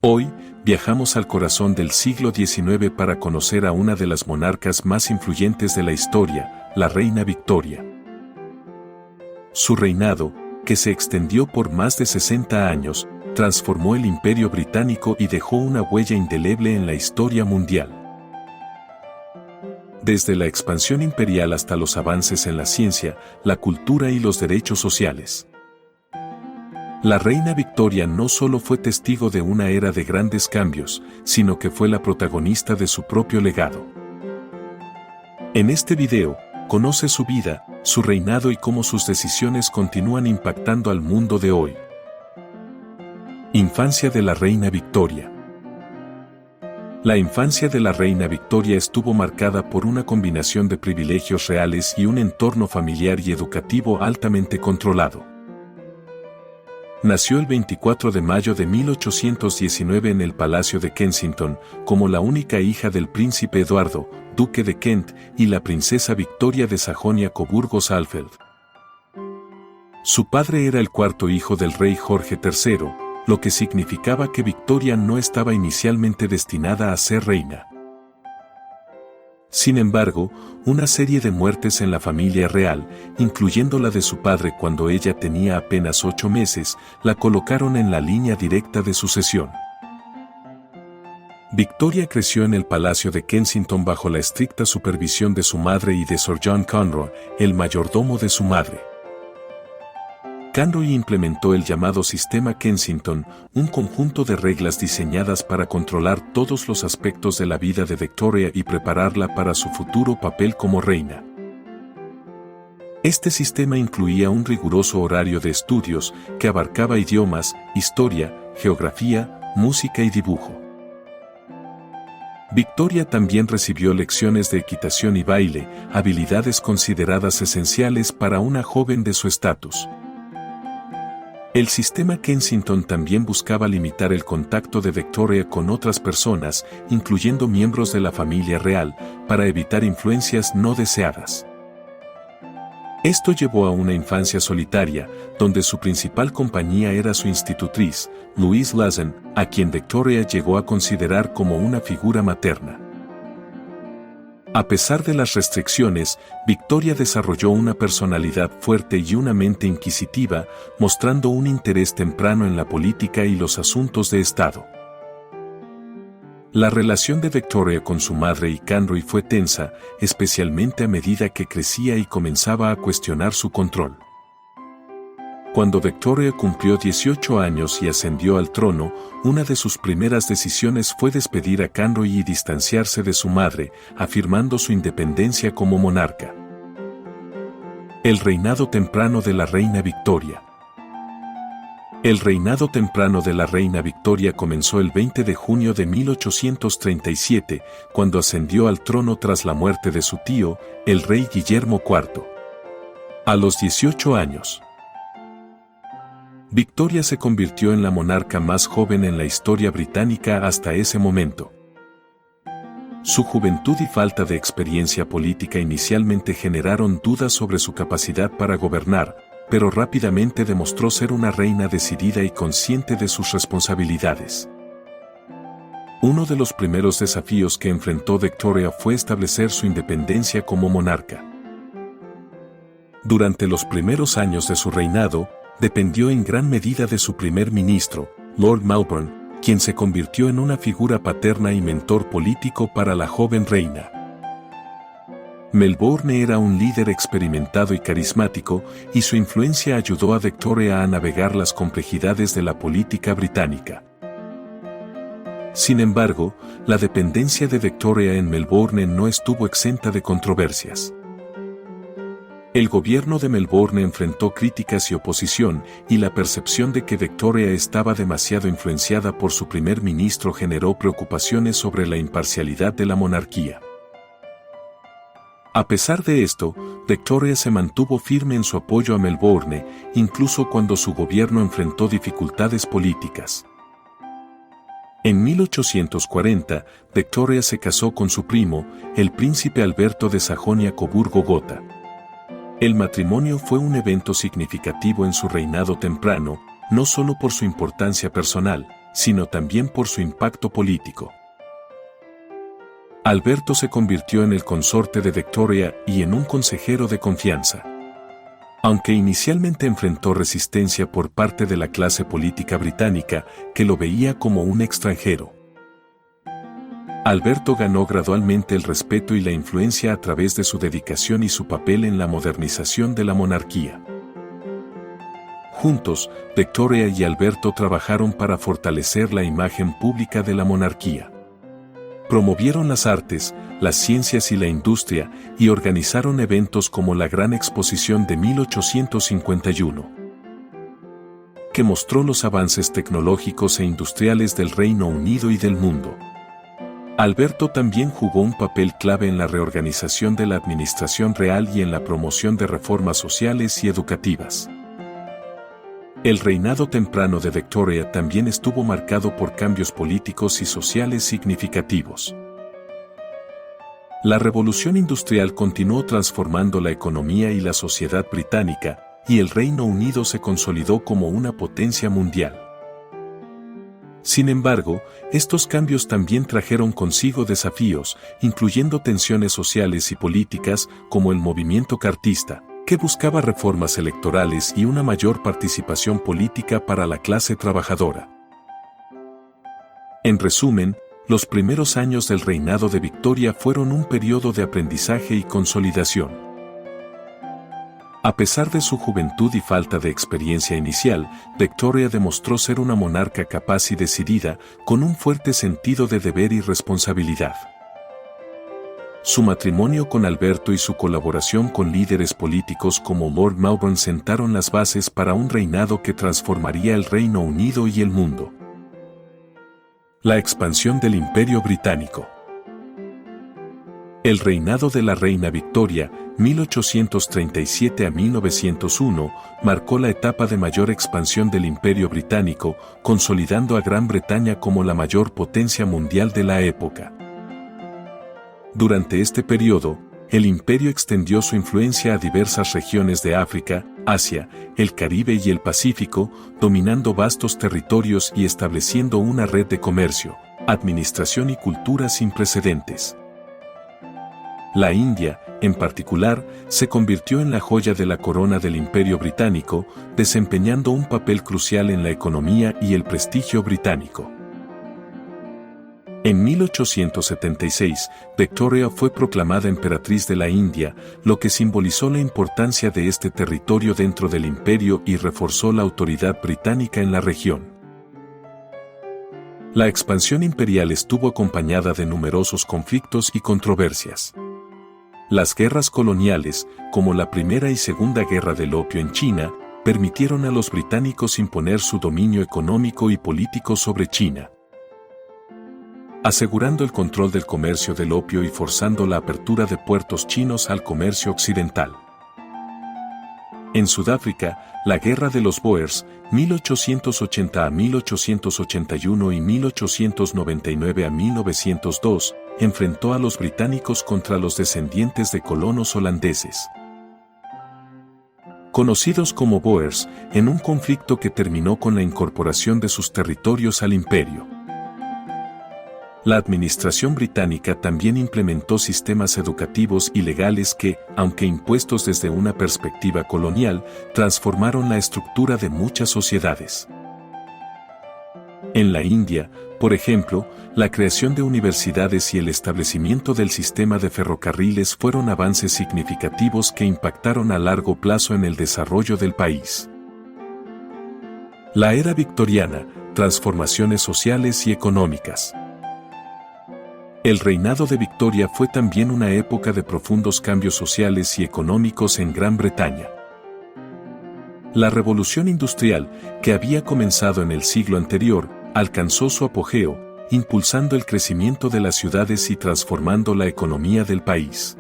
Hoy, viajamos al corazón del siglo XIX para conocer a una de las monarcas más influyentes de la historia, la reina Victoria. Su reinado, que se extendió por más de 60 años, transformó el Imperio Británico y dejó una huella indeleble en la historia mundial. Desde la expansión imperial hasta los avances en la ciencia, la cultura y los derechos sociales. La reina Victoria no solo fue testigo de una era de grandes cambios, sino que fue la protagonista de su propio legado. En este video, conoce su vida, su reinado y cómo sus decisiones continúan impactando al mundo de hoy. Infancia de la reina Victoria. La infancia de la reina Victoria estuvo marcada por una combinación de privilegios reales y un entorno familiar y educativo altamente controlado. Nació el 24 de mayo de 1819 en el Palacio de Kensington, como la única hija del príncipe Eduardo, duque de Kent, y la princesa Victoria de Sajonia-Coburgo-Saalfeld. Su padre era el cuarto hijo del rey Jorge III, lo que significaba que Victoria no estaba inicialmente destinada a ser reina. Sin embargo, una serie de muertes en la familia real, incluyendo la de su padre cuando ella tenía apenas 8 meses, la colocaron en la línea directa de sucesión. Victoria creció en el Palacio de Kensington bajo la estricta supervisión de su madre y de Sir John Conroy, el mayordomo de su madre. Conroy implementó el llamado Sistema Kensington, un conjunto de reglas diseñadas para controlar todos los aspectos de la vida de Victoria y prepararla para su futuro papel como reina. Este sistema incluía un riguroso horario de estudios que abarcaba idiomas, historia, geografía, música y dibujo. Victoria también recibió lecciones de equitación y baile, habilidades consideradas esenciales para una joven de su estatus. El sistema Kensington también buscaba limitar el contacto de Victoria con otras personas, incluyendo miembros de la familia real, para evitar influencias no deseadas. Esto llevó a una infancia solitaria, donde su principal compañía era su institutriz, Louise Lassen, a quien Victoria llegó a considerar como una figura materna. A pesar de las restricciones, Victoria desarrolló una personalidad fuerte y una mente inquisitiva, mostrando un interés temprano en la política y los asuntos de Estado. La relación de Victoria con su madre y Conroy fue tensa, especialmente a medida que crecía y comenzaba a cuestionar su control. Cuando Victoria cumplió 18 años y ascendió al trono, una de sus primeras decisiones fue despedir a Conroy y distanciarse de su madre, afirmando su independencia como monarca. El reinado temprano de la reina Victoria. El reinado temprano de la reina Victoria comenzó el 20 de junio de 1837, cuando ascendió al trono tras la muerte de su tío, el rey Guillermo IV. A los 18 años, Victoria se convirtió en la monarca más joven en la historia británica hasta ese momento. Su juventud y falta de experiencia política inicialmente generaron dudas sobre su capacidad para gobernar, pero rápidamente demostró ser una reina decidida y consciente de sus responsabilidades. Uno de los primeros desafíos que enfrentó Victoria fue establecer su independencia como monarca. Durante los primeros años de su reinado, dependió en gran medida de su primer ministro, Lord Melbourne, quien se convirtió en una figura paterna y mentor político para la joven reina. Melbourne era un líder experimentado y carismático, y su influencia ayudó a Victoria a navegar las complejidades de la política británica. Sin embargo, la dependencia de Victoria en Melbourne no estuvo exenta de controversias. El gobierno de Melbourne enfrentó críticas y oposición, y la percepción de que Victoria estaba demasiado influenciada por su primer ministro generó preocupaciones sobre la imparcialidad de la monarquía. A pesar de esto, Victoria se mantuvo firme en su apoyo a Melbourne, incluso cuando su gobierno enfrentó dificultades políticas. En 1840, Victoria se casó con su primo, el príncipe Alberto de Sajonia-Coburgo-Gotha. El matrimonio fue un evento significativo en su reinado temprano, no solo por su importancia personal, sino también por su impacto político. Alberto se convirtió en el consorte de Victoria y en un consejero de confianza. Aunque inicialmente enfrentó resistencia por parte de la clase política británica, que lo veía como un extranjero, Alberto ganó gradualmente el respeto y la influencia a través de su dedicación y su papel en la modernización de la monarquía. Juntos, Victoria y Alberto trabajaron para fortalecer la imagen pública de la monarquía. Promovieron las artes, las ciencias y la industria, y organizaron eventos como la Gran Exposición de 1851, que mostró los avances tecnológicos e industriales del Reino Unido y del mundo. Alberto también jugó un papel clave en la reorganización de la administración real y en la promoción de reformas sociales y educativas. El reinado temprano de Victoria también estuvo marcado por cambios políticos y sociales significativos. La revolución industrial continuó transformando la economía y la sociedad británica, y el Reino Unido se consolidó como una potencia mundial. Sin embargo, estos cambios también trajeron consigo desafíos, incluyendo tensiones sociales y políticas, como el movimiento cartista, que buscaba reformas electorales y una mayor participación política para la clase trabajadora. En resumen, los primeros años del reinado de Victoria fueron un periodo de aprendizaje y consolidación. A pesar de su juventud y falta de experiencia inicial, Victoria demostró ser una monarca capaz y decidida, con un fuerte sentido de deber y responsabilidad. Su matrimonio con Alberto y su colaboración con líderes políticos como Lord Melbourne sentaron las bases para un reinado que transformaría el Reino Unido y el mundo. La expansión del Imperio Británico. El reinado de la reina Victoria, 1837 a 1901, marcó la etapa de mayor expansión del Imperio Británico, consolidando a Gran Bretaña como la mayor potencia mundial de la época. Durante este periodo, el imperio extendió su influencia a diversas regiones de África, Asia, el Caribe y el Pacífico, dominando vastos territorios y estableciendo una red de comercio, administración y cultura sin precedentes. La India, en particular, se convirtió en la joya de la corona del Imperio Británico, desempeñando un papel crucial en la economía y el prestigio británico. En 1876, Victoria fue proclamada emperatriz de la India, lo que simbolizó la importancia de este territorio dentro del imperio y reforzó la autoridad británica en la región. La expansión imperial estuvo acompañada de numerosos conflictos y controversias. Las guerras coloniales, como la Primera y Segunda Guerra del Opio en China, permitieron a los británicos imponer su dominio económico y político sobre China, asegurando el control del comercio del opio y forzando la apertura de puertos chinos al comercio occidental. En Sudáfrica, la Guerra de los Boers, 1880 a 1881 y 1899 a 1902, enfrentó a los británicos contra los descendientes de colonos holandeses, conocidos como Boers, en un conflicto que terminó con la incorporación de sus territorios al imperio. La administración británica también implementó sistemas educativos y legales que, aunque impuestos desde una perspectiva colonial, transformaron la estructura de muchas sociedades. En la India, por ejemplo, la creación de universidades y el establecimiento del sistema de ferrocarriles fueron avances significativos que impactaron a largo plazo en el desarrollo del país. La era victoriana, transformaciones sociales y económicas. El reinado de Victoria fue también una época de profundos cambios sociales y económicos en Gran Bretaña. La revolución industrial, que había comenzado en el siglo anterior, alcanzó su apogeo, impulsando el crecimiento de las ciudades y transformando la economía del país.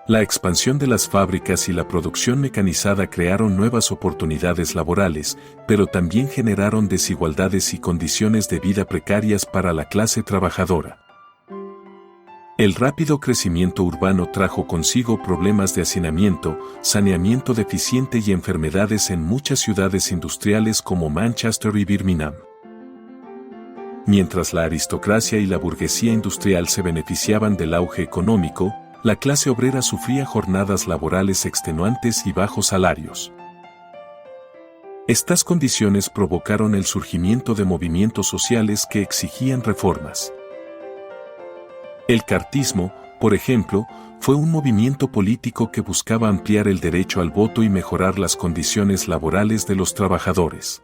La expansión de las fábricas y la producción mecanizada crearon nuevas oportunidades laborales, pero también generaron desigualdades y condiciones de vida precarias para la clase trabajadora. El rápido crecimiento urbano trajo consigo problemas de hacinamiento, saneamiento deficiente y enfermedades en muchas ciudades industriales como Manchester y Birmingham. Mientras la aristocracia y la burguesía industrial se beneficiaban del auge económico, la clase obrera sufría jornadas laborales extenuantes y bajos salarios. Estas condiciones provocaron el surgimiento de movimientos sociales que exigían reformas. El cartismo, por ejemplo, fue un movimiento político que buscaba ampliar el derecho al voto y mejorar las condiciones laborales de los trabajadores.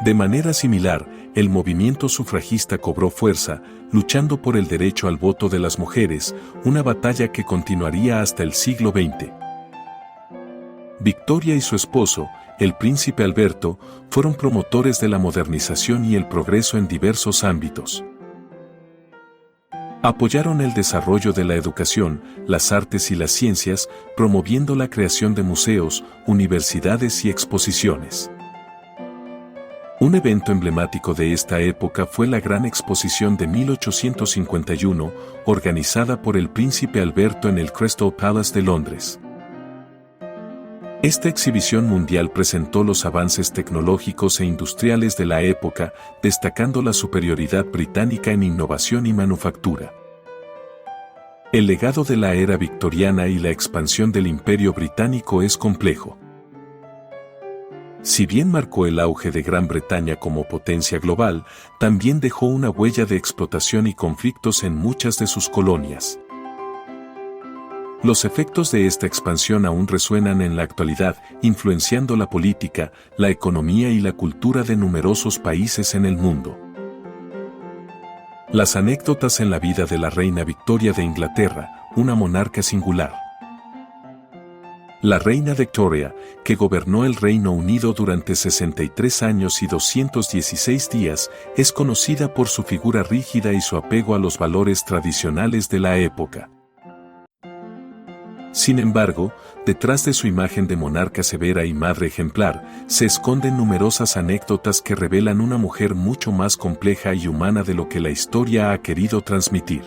De manera similar, el movimiento sufragista cobró fuerza, luchando por el derecho al voto de las mujeres, una batalla que continuaría hasta el siglo XX. Victoria y su esposo, el príncipe Alberto, fueron promotores de la modernización y el progreso en diversos ámbitos. Apoyaron el desarrollo de la educación, las artes y las ciencias, promoviendo la creación de museos, universidades y exposiciones. Un evento emblemático de esta época fue la Gran Exposición de 1851, organizada por el príncipe Alberto en el Crystal Palace de Londres. Esta exhibición mundial presentó los avances tecnológicos e industriales de la época, destacando la superioridad británica en innovación y manufactura. El legado de la era victoriana y la expansión del Imperio Británico es complejo. Si bien marcó el auge de Gran Bretaña como potencia global, también dejó una huella de explotación y conflictos en muchas de sus colonias. Los efectos de esta expansión aún resuenan en la actualidad, influenciando la política, la economía y la cultura de numerosos países en el mundo. Las anécdotas en la vida de la reina Victoria de Inglaterra, una monarca singular. La reina Victoria, que gobernó el Reino Unido durante 63 años y 216 días, es conocida por su figura rígida y su apego a los valores tradicionales de la época. Sin embargo, detrás de su imagen de monarca severa y madre ejemplar, se esconden numerosas anécdotas que revelan una mujer mucho más compleja y humana de lo que la historia ha querido transmitir.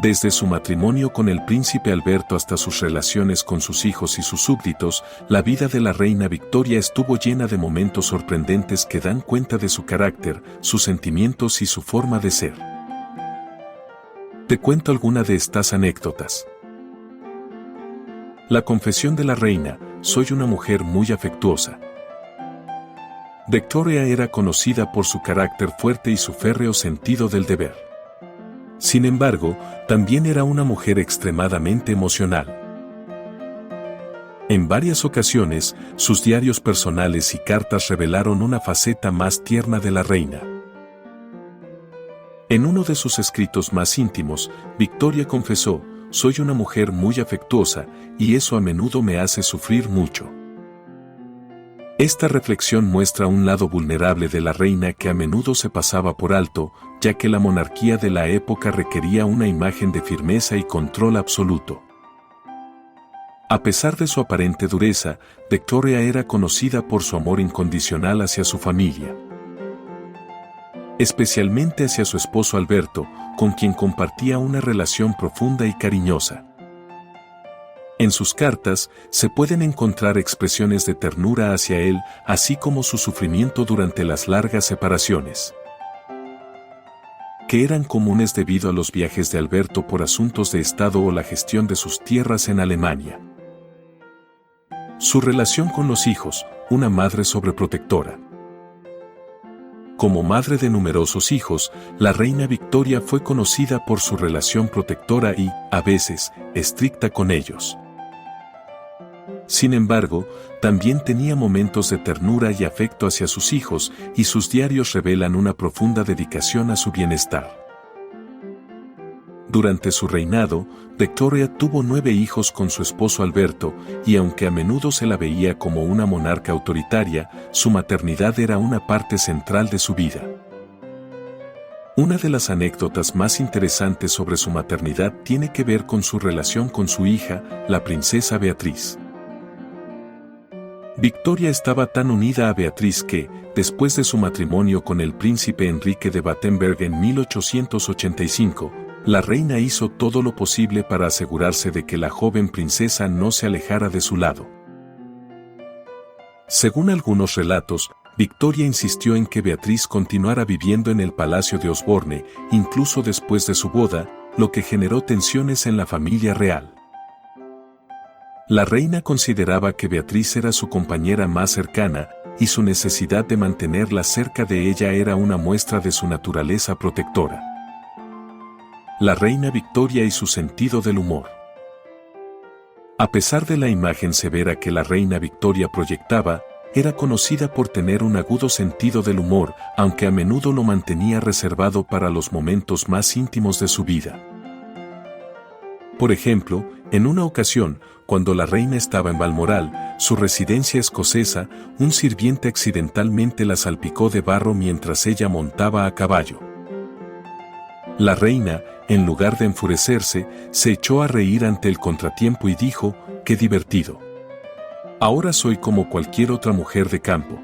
Desde su matrimonio con el príncipe Alberto hasta sus relaciones con sus hijos y sus súbditos, la vida de la reina Victoria estuvo llena de momentos sorprendentes que dan cuenta de su carácter, sus sentimientos y su forma de ser. Te cuento alguna de estas anécdotas. La confesión de la reina: soy una mujer muy afectuosa. Victoria era conocida por su carácter fuerte y su férreo sentido del deber. Sin embargo, también era una mujer extremadamente emocional. En varias ocasiones, sus diarios personales y cartas revelaron una faceta más tierna de la reina. En uno de sus escritos más íntimos, Victoria confesó: soy una mujer muy afectuosa, y eso a menudo me hace sufrir mucho. Esta reflexión muestra un lado vulnerable de la reina que a menudo se pasaba por alto, ya que la monarquía de la época requería una imagen de firmeza y control absoluto. A pesar de su aparente dureza, Victoria era conocida por su amor incondicional hacia su familia, especialmente hacia su esposo Alberto, con quien compartía una relación profunda y cariñosa. En sus cartas se pueden encontrar expresiones de ternura hacia él, así como su sufrimiento durante las largas separaciones, que eran comunes debido a los viajes de Alberto por asuntos de Estado o la gestión de sus tierras en Alemania. Su relación con los hijos: una madre sobreprotectora. Como madre de numerosos hijos, la reina Victoria fue conocida por su relación protectora y, a veces, estricta con ellos. Sin embargo, también tenía momentos de ternura y afecto hacia sus hijos, y sus diarios revelan una profunda dedicación a su bienestar. Durante su reinado, Victoria tuvo 9 hijos con su esposo Alberto, y aunque a menudo se la veía como una monarca autoritaria, su maternidad era una parte central de su vida. Una de las anécdotas más interesantes sobre su maternidad tiene que ver con su relación con su hija, la princesa Beatriz. Victoria estaba tan unida a Beatriz que, después de su matrimonio con el príncipe Enrique de Battenberg en 1885, la reina hizo todo lo posible para asegurarse de que la joven princesa no se alejara de su lado. Según algunos relatos, Victoria insistió en que Beatriz continuara viviendo en el Palacio de Osborne, incluso después de su boda, lo que generó tensiones en la familia real. La reina consideraba que Beatriz era su compañera más cercana, y su necesidad de mantenerla cerca de ella era una muestra de su naturaleza protectora. La reina Victoria y su sentido del humor. A pesar de la imagen severa que la reina Victoria proyectaba, era conocida por tener un agudo sentido del humor, aunque a menudo lo mantenía reservado para los momentos más íntimos de su vida. Por ejemplo, en una ocasión, cuando la reina estaba en Balmoral, su residencia escocesa, un sirviente accidentalmente la salpicó de barro mientras ella montaba a caballo. La reina, en lugar de enfurecerse, se echó a reír ante el contratiempo y dijo: «¡Qué divertido! Ahora soy como cualquier otra mujer de campo».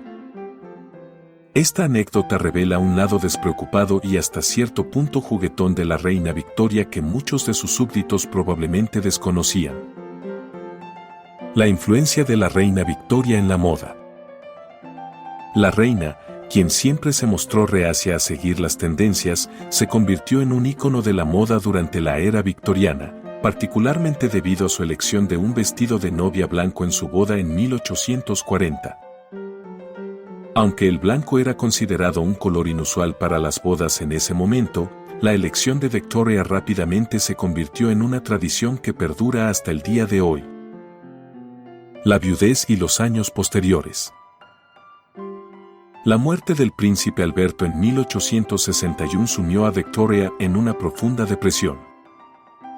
Esta anécdota revela un lado despreocupado y hasta cierto punto juguetón de la reina Victoria que muchos de sus súbditos probablemente desconocían. La influencia de la reina Victoria en la moda. La reina, quien siempre se mostró reacia a seguir las tendencias, se convirtió en un ícono de la moda durante la era victoriana, particularmente debido a su elección de un vestido de novia blanco en su boda en 1840. Aunque el blanco era considerado un color inusual para las bodas en ese momento, la elección de Victoria rápidamente se convirtió en una tradición que perdura hasta el día de hoy. La viudez y los años posteriores. La muerte del príncipe Alberto en 1861 sumió a Victoria en una profunda depresión.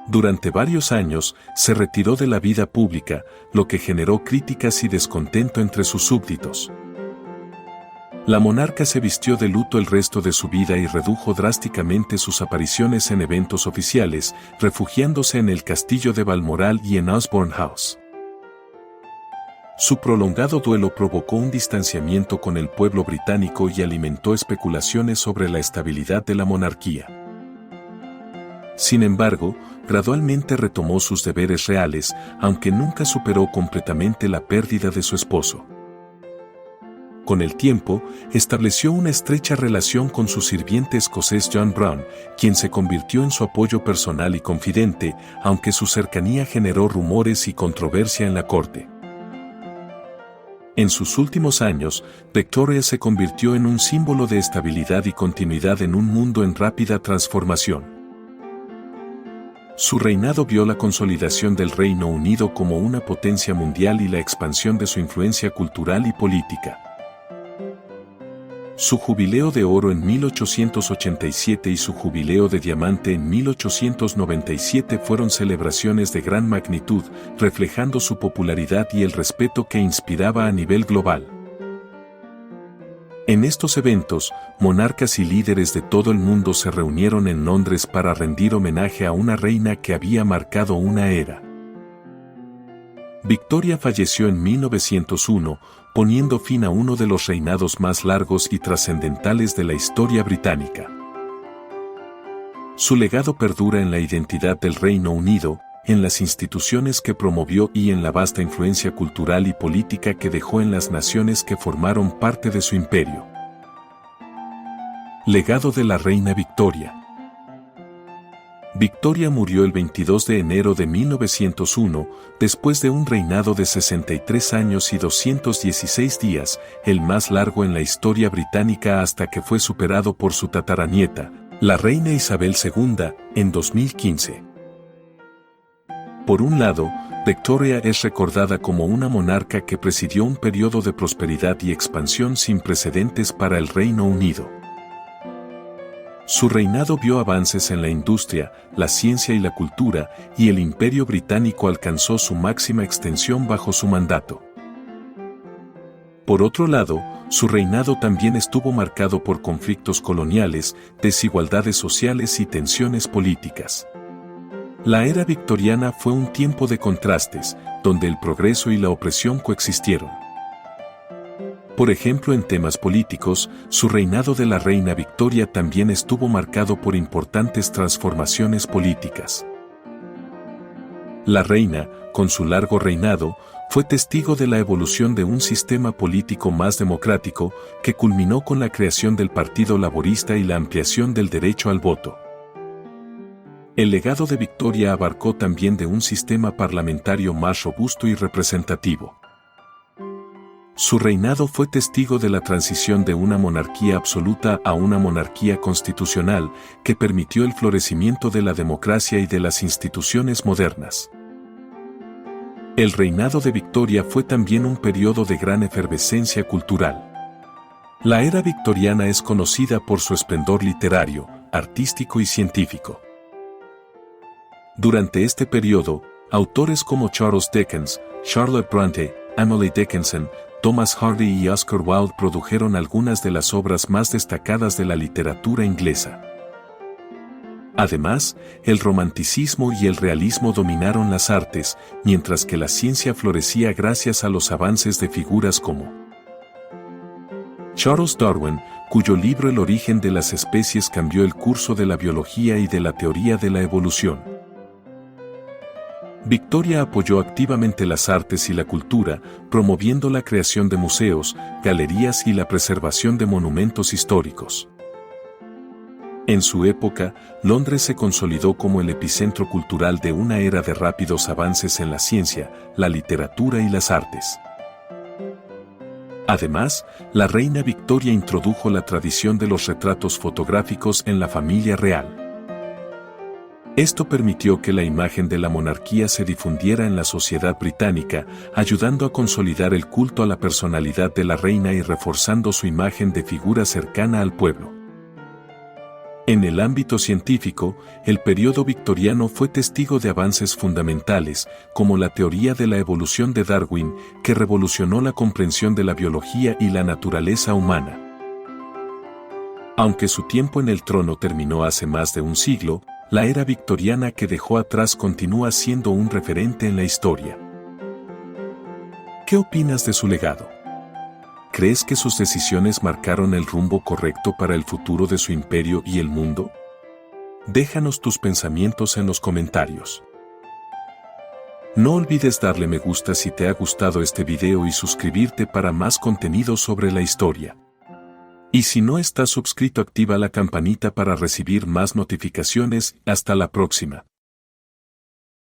Durante varios años, se retiró de la vida pública, lo que generó críticas y descontento entre sus súbditos. La monarca se vistió de luto el resto de su vida y redujo drásticamente sus apariciones en eventos oficiales, refugiándose en el castillo de Balmoral y en Osborne House. Su prolongado duelo provocó un distanciamiento con el pueblo británico y alimentó especulaciones sobre la estabilidad de la monarquía. Sin embargo, gradualmente retomó sus deberes reales, aunque nunca superó completamente la pérdida de su esposo. Con el tiempo, estableció una estrecha relación con su sirviente escocés John Brown, quien se convirtió en su apoyo personal y confidente, aunque su cercanía generó rumores y controversia en la corte. En sus últimos años, Victoria se convirtió en un símbolo de estabilidad y continuidad en un mundo en rápida transformación. Su reinado vio la consolidación del Reino Unido como una potencia mundial y la expansión de su influencia cultural y política. Su jubileo de oro en 1887 y su jubileo de diamante en 1897 fueron celebraciones de gran magnitud, reflejando su popularidad y el respeto que inspiraba a nivel global. En estos eventos, monarcas y líderes de todo el mundo se reunieron en Londres para rendir homenaje a una reina que había marcado una era. Victoria falleció en 1901, poniendo fin a uno de los reinados más largos y trascendentales de la historia británica. Su legado perdura en la identidad del Reino Unido, en las instituciones que promovió y en la vasta influencia cultural y política que dejó en las naciones que formaron parte de su imperio. Legado de la reina Victoria. Victoria murió el 22 de enero de 1901, después de un reinado de 63 años y 216 días, el más largo en la historia británica hasta que fue superado por su tataranieta, la reina Isabel II, en 2015. Por un lado, Victoria es recordada como una monarca que presidió un periodo de prosperidad y expansión sin precedentes para el Reino Unido. Su reinado vio avances en la industria, la ciencia y la cultura, y el Imperio Británico alcanzó su máxima extensión bajo su mandato. Por otro lado, su reinado también estuvo marcado por conflictos coloniales, desigualdades sociales y tensiones políticas. La era victoriana fue un tiempo de contrastes, donde el progreso y la opresión coexistieron. Por ejemplo, en temas políticos, su reinado de la reina Victoria también estuvo marcado por importantes transformaciones políticas. La reina, con su largo reinado, fue testigo de la evolución de un sistema político más democrático, que culminó con la creación del Partido Laborista y la ampliación del derecho al voto. El legado de Victoria abarcó también de un sistema parlamentario más robusto y representativo. Su reinado fue testigo de la transición de una monarquía absoluta a una monarquía constitucional, que permitió el florecimiento de la democracia y de las instituciones modernas. El reinado de Victoria fue también un periodo de gran efervescencia cultural. La era victoriana es conocida por su esplendor literario, artístico y científico. Durante este periodo, autores como Charles Dickens, Charlotte Bronte, Emily Dickinson, Thomas Hardy y Oscar Wilde produjeron algunas de las obras más destacadas de la literatura inglesa. Además, el romanticismo y el realismo dominaron las artes, mientras que la ciencia florecía gracias a los avances de figuras como Charles Darwin, cuyo libro El origen de las especies cambió el curso de la biología y de la teoría de la evolución. Victoria apoyó activamente las artes y la cultura, promoviendo la creación de museos, galerías y la preservación de monumentos históricos. En su época, Londres se consolidó como el epicentro cultural de una era de rápidos avances en la ciencia, la literatura y las artes. Además, la reina Victoria introdujo la tradición de los retratos fotográficos en la familia real. Esto permitió que la imagen de la monarquía se difundiera en la sociedad británica, ayudando a consolidar el culto a la personalidad de la reina y reforzando su imagen de figura cercana al pueblo. En el ámbito científico, el periodo victoriano fue testigo de avances fundamentales, como la teoría de la evolución de Darwin, que revolucionó la comprensión de la biología y la naturaleza humana. Aunque su tiempo en el trono terminó hace más de un siglo, la era victoriana que dejó atrás continúa siendo un referente en la historia. ¿Qué opinas de su legado? ¿Crees que sus decisiones marcaron el rumbo correcto para el futuro de su imperio y el mundo? Déjanos tus pensamientos en los comentarios. No olvides darle me gusta si te ha gustado este video y suscribirte para más contenido sobre la historia. Y si no estás suscrito, activa la campanita para recibir más notificaciones. Hasta la próxima.